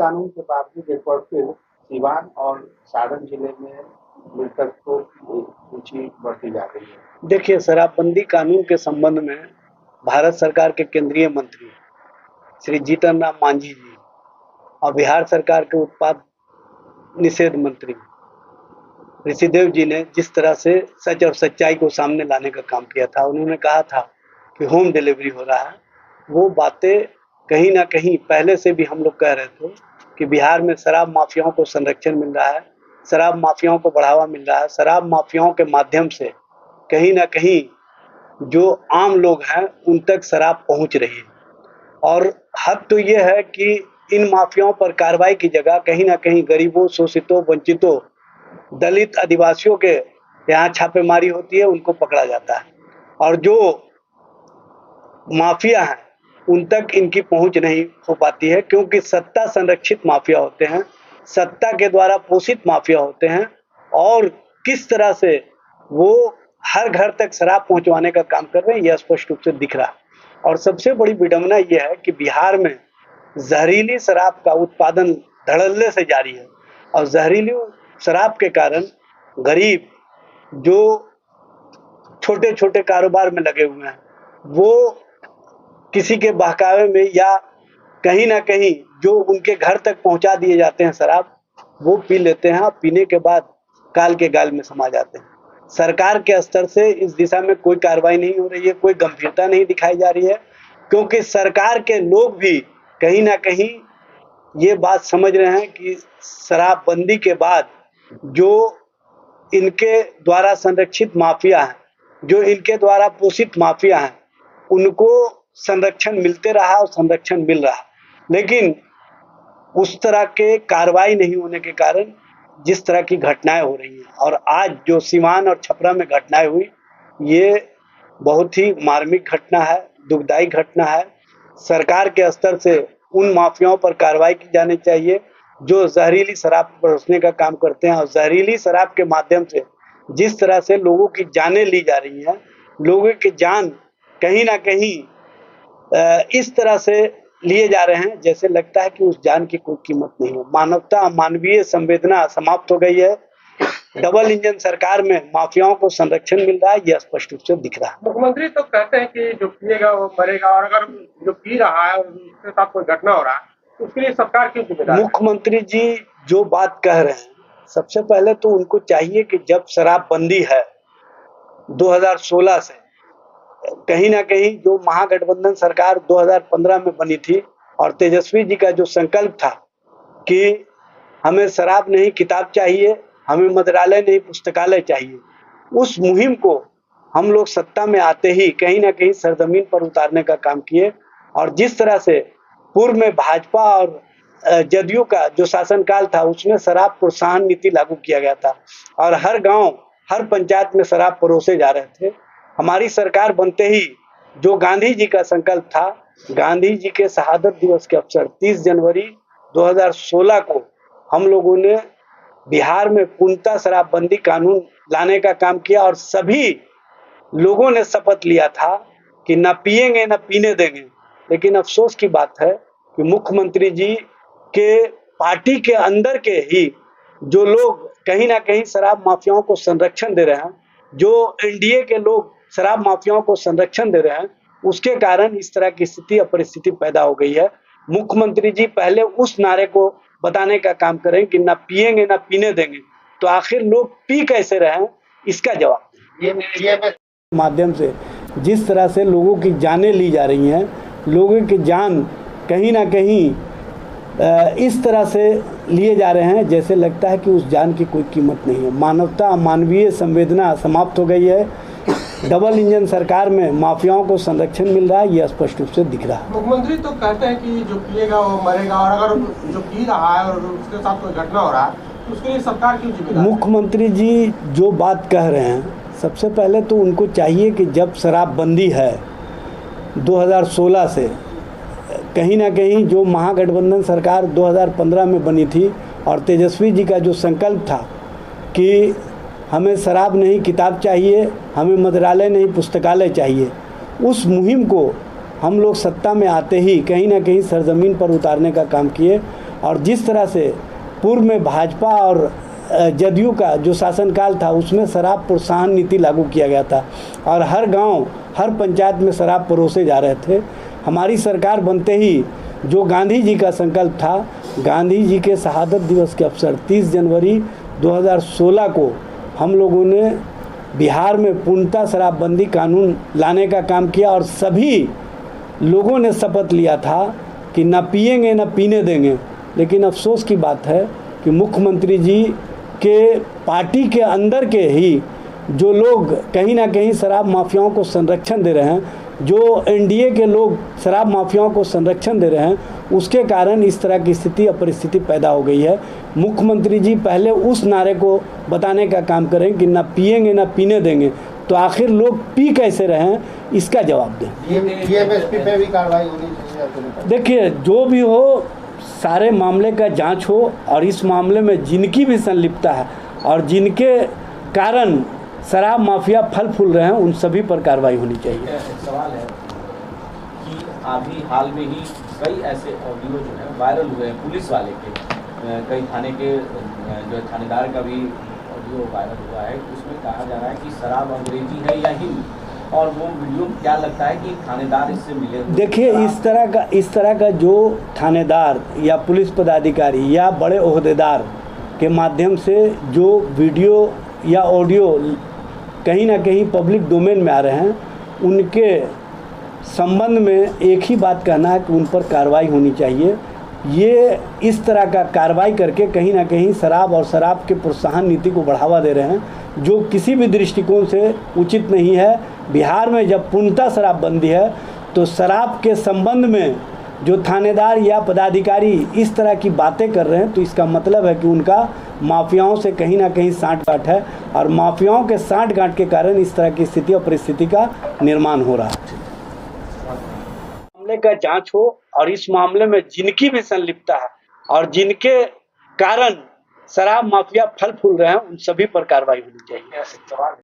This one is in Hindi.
कानून के बावजूद एक बार फिर सीवान और सारण जिले में मृतकों की सूची बढ़ती जा रही है। देखिए, शराबबंदी कानून के संबंध में भारत सरकार के केंद्रीय मंत्री श्री जीतन राम मांझी जी और बिहार सरकार के उत्पाद निषेध मंत्री ऋषिदेव जी ने जिस तरह से सच और सच्चाई को सामने लाने का काम किया था, उन्होंने कहा था कि होम डिलीवरी हो रहा है। वो बातें कहीं ना कहीं पहले से भी हम लोग कह रहे थे कि बिहार में शराब माफियाओं को संरक्षण मिल रहा है, शराब माफियाओं को बढ़ावा मिल रहा है, शराब माफियाओं के माध्यम से कहीं ना कहीं जो आम लोग हैं उन तक शराब पहुंच रही है। और हद तो ये है कि इन माफियाओं पर कार्रवाई की जगह कहीं ना कहीं गरीबों, शोषितों, वंचितों, दलित, आदिवासियों के यहाँ छापेमारी होती है, उनको पकड़ा जाता है। और जो माफिया हैं उन तक इनकी पहुंच नहीं हो पाती है, क्योंकि सत्ता संरक्षित माफिया होते हैं, सत्ता के द्वारा पोषित माफिया होते हैं। और किस तरह से वो हर घर तक शराब पहुंचवाने का काम कर रहे हैं, यह स्पष्ट रूप से दिख रहा है। और सबसे बड़ी विडंबना यह है कि बिहार में जहरीली शराब का उत्पादन धड़ल्ले से जारी है। और जहरीली शराब के कारण गरीब जो छोटे छोटे कारोबार में लगे हुए हैं, वो किसी के बहकावे में या कहीं ना कहीं जो उनके घर तक पहुंचा दिए जाते हैं शराब, वो पी लेते हैं। पीने के बाद काल के गाल में समा जाते हैं। सरकार के स्तर से इस दिशा में कोई कार्रवाई नहीं हो रही है, कोई गंभीरता नहीं दिखाई जा रही है, क्योंकि सरकार के लोग भी कहीं ना कहीं ये बात समझ रहे हैं कि शराबबंदी के बाद जो इनके द्वारा संरक्षित माफिया हैं, जो इनके द्वारा पोषित माफिया हैं, उनको संरक्षण मिलते रहा और संरक्षण मिल रहा, लेकिन उस तरह के कार्रवाई नहीं होने के कारण जिस तरह की घटनाएं हो रही हैं। और आज जो सीवान और छपरा में घटनाएं हुई, ये बहुत ही मार्मिक घटना है, दुखदायी घटना है। सरकार के स्तर से उन माफियाओं पर कार्रवाई की जानी चाहिए जो जहरीली शराब परोसने का काम करते हैं। और जहरीली शराब के माध्यम से जिस तरह से लोगों की जानें ली जा रही हैं, लोगों की जान कहीं ना कहीं इस तरह से लिए जा रहे हैं जैसे लगता है कि उस जान की कोई कीमत नहीं है। मानवता, मानवीय संवेदना समाप्त हो गई है। डबल इंजन सरकार में माफियाओं को संरक्षण मिल रहा है, यह स्पष्ट रूप से दिख रहा है। मुख्यमंत्री तो कहते हैं कि जो पिएगा वो मरेगा, और अगर जो पी रहा है और उसके साथ कोई घटना हो रहा है तो उसके लिए सरकार क्यों जिम्मेदार है? मुख्यमंत्री जी जो बात कह रहे हैं, सबसे पहले तो उनको चाहिए कि जब शराबबंदी है 2016 से, कहीं ना कहीं जो महागठबंधन सरकार 2015 में बनी थी और तेजस्वी जी का जो संकल्प था कि हमें शराब नहीं किताब चाहिए, हमें मंत्रालय नहीं पुस्तकालय चाहिए, उस मुहिम को हम लोग सत्ता में आते ही कहीं ना कहीं सरजमीन पर उतारने का काम किए। और जिस तरह से पूर्व में भाजपा और जदयू का जो शासनकाल था, उसमें शराब प्रोत्साहन नीति लागू किया गया था और हर गांव, हर पंचायत में शराब परोसे जा रहे थे। हमारी सरकार बनते ही जो गांधी जी का संकल्प था, गांधी जी के शहादत दिवस के अवसर 30 जनवरी 2016 को हम लोगों ने बिहार में पूर्णतः शराबबंदी कानून लाने का काम किया। और सभी लोगों ने शपथ लिया था कि न पिएंगे न पीने देंगे। लेकिन अफसोस की बात है कि मुख्यमंत्री जी के पार्टी के अंदर के ही जो लोग कहीं ना कहीं शराब माफियाओं को संरक्षण दे रहे हैं, जो एनडीए के लोग शराब माफियाओं को संरक्षण दे रहे हैं, उसके कारण इस तरह की स्थिति और परिस्थिति पैदा हो गई है। मुख्यमंत्री जी पहले उस नारे को बताने का काम करें कि ना पिएंगे ना पीने देंगे, तो आखिर लोग पी कैसे रहे, इसका जवाब माध्यम से जिस तरह से लोगों की जानें ली जा रही हैं, लोगों की जान कहीं ना कहीं इस तरह से लिए जा रहे हैं जैसे लगता है कि उस जान की कोई कीमत नहीं है। मानवता, मानवीय संवेदना समाप्त हो गई है। डबल इंजन सरकार में माफियाओं को संरक्षण मिल रहा है, यह स्पष्ट रूप से दिख रहा है। मुख्यमंत्री तो कहते हैं कि जो पिएगा वो मरेगा, और अगर जो पी रहा है और उसके साथ कोई घटना हो रहा है तो उसके लिए सरकार क्यों जिम्मेदार है? मुख्यमंत्री जी जो बात कह रहे हैं, सबसे पहले तो उनको चाहिए कि जब शराबबंदी है 2016 से, कहीं ना कहीं जो महागठबंधन सरकार 2015 में बनी थी और तेजस्वी जी का जो संकल्प था कि हमें शराब नहीं किताब चाहिए, हमें मंत्रालय नहीं पुस्तकालय चाहिए, उस मुहिम को हम लोग सत्ता में आते ही कहीं ना कहीं सरजमीन पर उतारने का काम किए। और जिस तरह से पूर्व में भाजपा और जदयू का जो शासनकाल था उसमें शराब प्रोत्साहन नीति लागू किया गया था और हर गांव हर पंचायत में शराब परोसे जा रहे थे। हमारी सरकार बनते ही जो गांधी जी का संकल्प था, गांधी जी के शहादत दिवस के अवसर 30 जनवरी 2016 को हम लोगों ने बिहार में पूर्णतः शराबबंदी कानून लाने का काम किया और सभी लोगों ने शपथ लिया था कि ना पिएंगे ना पीने देंगे। लेकिन अफसोस की बात है कि मुख्यमंत्री जी के पार्टी के अंदर के ही जो लोग कहीं ना कहीं शराब माफियाओं को संरक्षण दे रहे हैं, जो एनडीए के लोग शराब माफियाओं को संरक्षण दे रहे हैं, उसके कारण इस तरह की स्थिति और परिस्थिति पैदा हो गई है। मुख्यमंत्री जी पहले उस नारे को बताने का काम करें कि ना पिएंगे ना पीने देंगे, तो आखिर लोग पी कैसे रहे हैं, इसका जवाब दें। DMSP पे भी कार्रवाई होनी चाहिए। देखिए, जो भी हो, सारे मामले का जांच हो और इस मामले में जिनकी भी संलिप्तता है और जिनके कारण शराब माफिया फल फूल रहे हैं, उन सभी पर कार्रवाई होनी चाहिए। एक सवाल है कि अभी हाल में ही कई ऐसे ऑडियो जो है वायरल हुए हैं पुलिस वाले के, कई थाने के जो थानेदार का भी ऑडियो वायरल हुआ है। उसमें कहा जा रहा है कि शराब अंग्रेजी है या हिंदी, और वो वीडियो क्या लगता है कि थानेदार इससे मिले। देखिए, इस तरह का जो थानेदार या पुलिस पदाधिकारी या बड़े ओहदेदार के माध्यम से जो वीडियो या ऑडियो कहीं ना कहीं पब्लिक डोमेन में आ रहे हैं, उनके संबंध में एक ही बात कहना है कि उन पर कार्रवाई होनी चाहिए। ये इस तरह का कार्रवाई करके कहीं ना कहीं शराब और शराब के प्रोत्साहन नीति को बढ़ावा दे रहे हैं, जो किसी भी दृष्टिकोण से उचित नहीं है। बिहार में जब पूर्णतः शराबबंदी है तो शराब के संबंध में जो थानेदार या पदाधिकारी इस तरह की बातें कर रहे हैं, तो इसका मतलब है कि उनका माफियाओं से कहीं ना कहीं साँठ-गाँठ है और माफियाओं के साँठ-गाँठ के कारण इस तरह की स्थिति और परिस्थिति का निर्माण हो रहा है। मामले का जांच हो और इस मामले में जिनकी भी संलिप्तता है और जिनके कारण शराब माफिया फल फूल रहे हैं, उन सभी पर कार्रवाई होनी चाहिए।